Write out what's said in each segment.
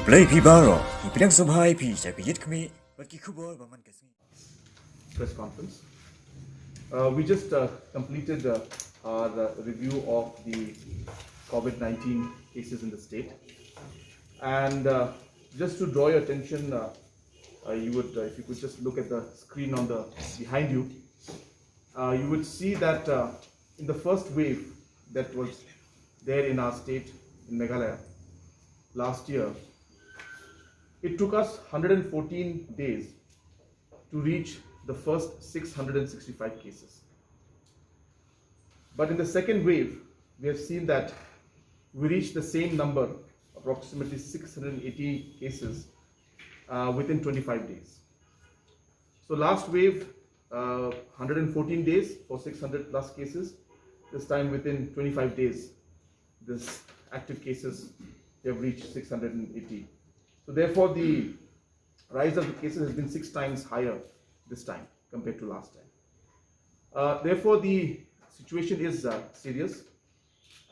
Play Pibaro, Ipinang Subhai Pi, Sapiyit Kami, but Kikubo, Baman Kasi. Press conference. We just completed our review of the COVID-19 cases in the state, and just to draw your attention, you would, if you could just look at the screen on the behind you, you would see that in the first wave that was there in our state in Meghalaya last year, it took us 114 days to reach the first 665 cases. But in the second wave, we have seen that we reached the same number, approximately 680 cases, within 25 days. So last wave, 114 days for 600 plus cases. This time within 25 days, this active cases, they have reached 680. So therefore, the rise of the cases has been 6 times higher this time compared to last time. Therefore, the situation is serious,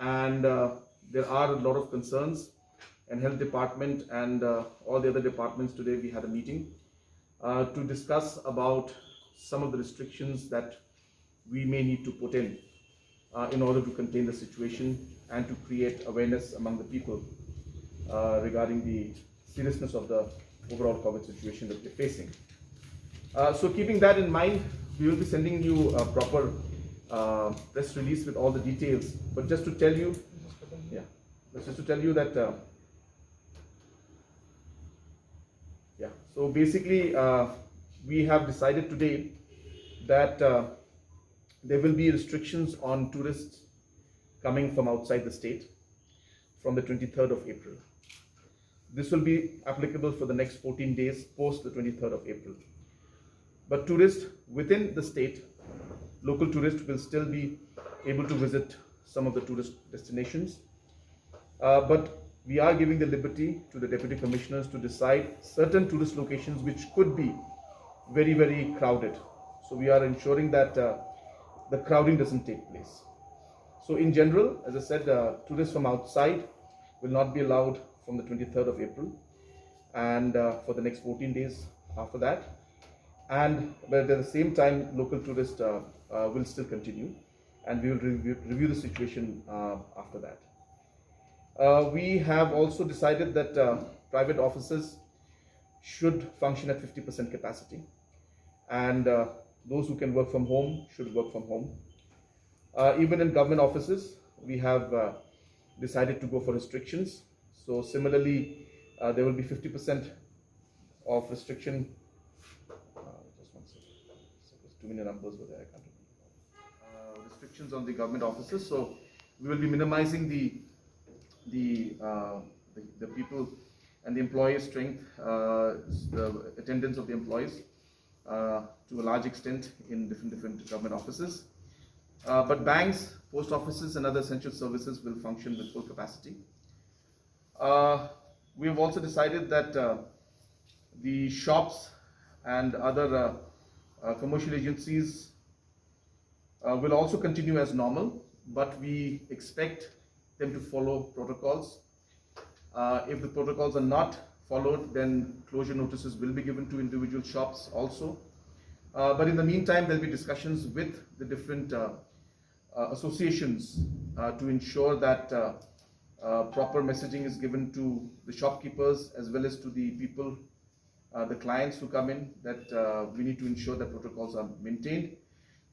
and there are a lot of concerns. And Health Department and all the other departments, today we had a meeting to discuss about some of the restrictions that we may need to put in order to contain the situation and to create awareness among the people regarding the seriousness of the overall COVID situation that we're facing. So keeping that in mind, we will be sending you a proper press release with all the details. But just to tell you, that, so basically we have decided today that there will be restrictions on tourists coming from outside the state from the 23rd of April. This will be applicable for the next 14 days post the 23rd of April. But tourists within the state, local tourists will still be able to visit some of the tourist destinations. But we are giving the liberty to the deputy commissioners to decide certain tourist locations which could be very, very crowded. So we are ensuring that the crowding doesn't take place. So in general, as I said, tourists from outside will not be allowed from the 23rd of April and for the next 14 days after that. But at the same time, local tourists will still continue, and we will review the situation after that. We have also decided that private offices should function at 50% capacity, and those who can work from home should work from home. Even in government offices, we have decided to go for restrictions. So similarly, there will be 50% of restriction. Just one second. Too many numbers were there. I can't remember. Restrictions on the government offices. So we will be minimizing the people and the employee strength, the attendance of the employees to a large extent in different government offices. But banks, post offices, and other essential services will function with full capacity. We have also decided that the shops and other commercial agencies will also continue as normal, but we expect them to follow protocols. If the protocols are not followed, then closure notices will be given to individual shops also. But in the meantime, there will be discussions with the different associations to ensure that proper messaging is given to the shopkeepers as well as to the people, the clients who come in, that we need to ensure that protocols are maintained.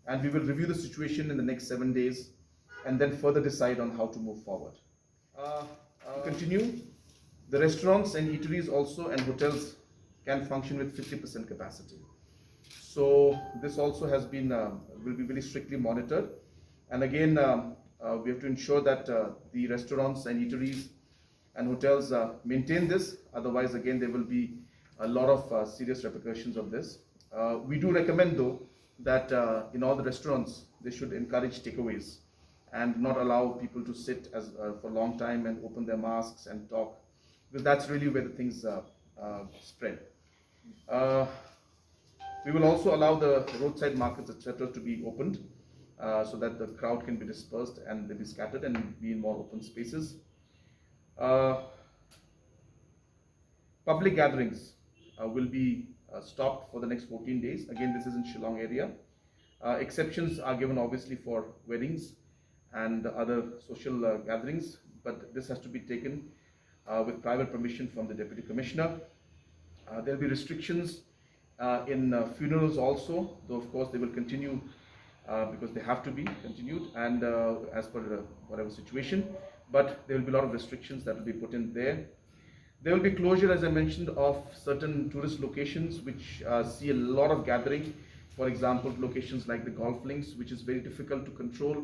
And we will review the situation in the next 7 days and then further decide on how to move forward. To continue, the restaurants and eateries also and hotels can function with 50% capacity. So this also has been, will be very strictly monitored. And again, we have to ensure that the restaurants and eateries and hotels maintain this. Otherwise, again, there will be a lot of serious repercussions of this. We do recommend, though, that in all the restaurants, they should encourage takeaways and not allow people to sit for a long time and open their masks and talk, because that's really where the things spread. We will also allow the roadside markets, etc., to be opened so that the crowd can be dispersed and they be scattered and be in more open spaces. Public gatherings will be stopped for the next 14 days. Again, this is in Shillong area. Exceptions are given obviously for weddings and other social gatherings, but this has to be taken with private permission from the Deputy Commissioner. There will be restrictions in funerals also, though of course they will continue because they have to be continued and as per whatever situation, but there will be a lot of restrictions that will be put in there. There will be closure, as I mentioned, of certain tourist locations which see a lot of gathering. For example, locations like the golf links, which is very difficult to control,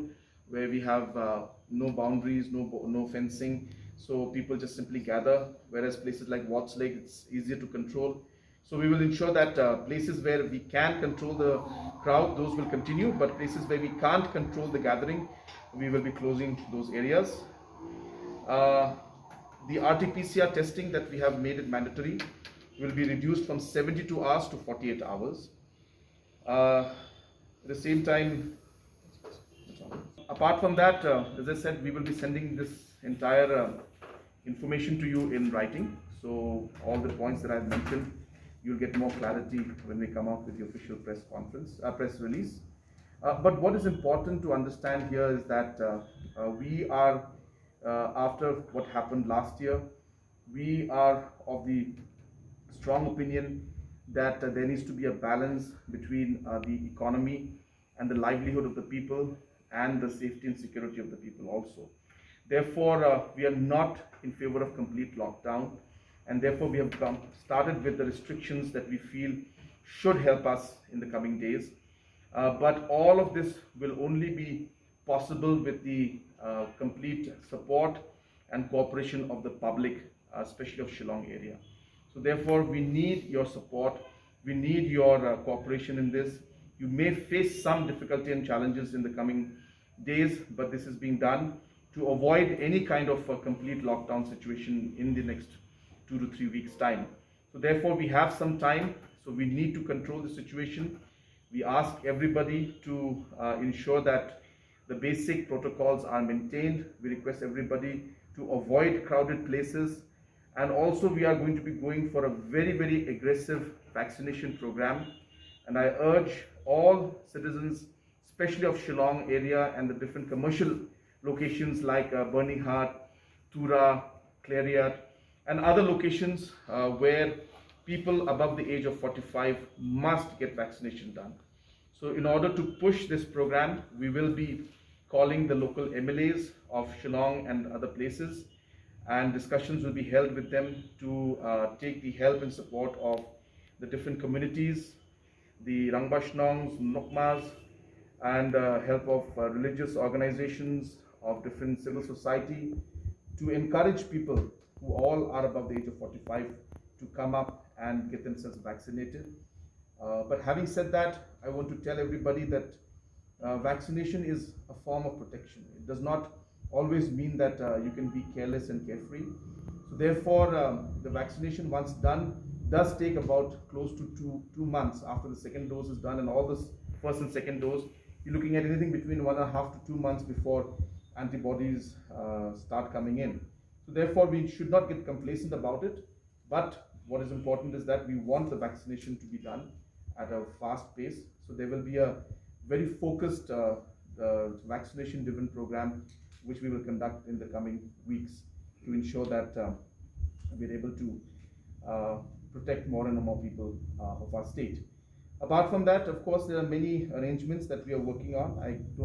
where we have no boundaries, no fencing, so people just simply gather, whereas places like Watts Lake, it's easier to control. So we will ensure that places where we can control the crowd, those will continue, but places where we can't control the gathering, we will be closing those areas. The RT-PCR testing that we have made it mandatory will be reduced from 72 hours to 48 hours. At the same time, apart from that, as I said, we will be sending this entire information to you in writing. So all the points that I've mentioned, you'll get more clarity when we come out with the official press release. But what is important to understand here is that we are, after what happened last year, we are of the strong opinion that there needs to be a balance between the economy and the livelihood of the people and the safety and security of the people also. Therefore, we are not in favor of complete lockdown, and therefore we have started with the restrictions that we feel should help us in the coming days. But all of this will only be possible with the complete support and cooperation of the public, especially of Shillong area. So therefore, we need your support, we need your cooperation in this. You may face some difficulty and challenges in the coming days, but this is being done to avoid any kind of a complete lockdown situation in the next 2 to 3 weeks time. So therefore, we have some time, so we need to control the situation. We ask everybody to ensure that the basic protocols are maintained. We request everybody to avoid crowded places, and also we are going to be going for a very aggressive vaccination program, and I urge all citizens, especially of Shillong area and the different commercial locations like Burning Heart, Tura, Clariat, and other locations where people above the age of 45 must get vaccination done. So in order to push this program, we will be calling the local MLAs of Shillong and other places, and discussions will be held with them to take the help and support of the different communities, the Rangbashnongs, Nokmas, and help of religious organizations of different civil society to encourage people who all are above the age of 45 to come up and get themselves vaccinated. But having said that, I want to tell everybody that vaccination is a form of protection. It does not always mean that you can be careless and carefree. So therefore, the vaccination once done does take about close to two months after the second dose is done, and all this first and second dose, you're looking at anything between 1.5 to 2 months before antibodies start coming in. So therefore, we should not get complacent about it. But what is important is that we want the vaccination to be done at a fast pace. So there will be a very focused vaccination-driven program which we will conduct in the coming weeks to ensure that we're able to protect more and more people of our state. Apart from that, of course, there are many arrangements that we are working on. I don't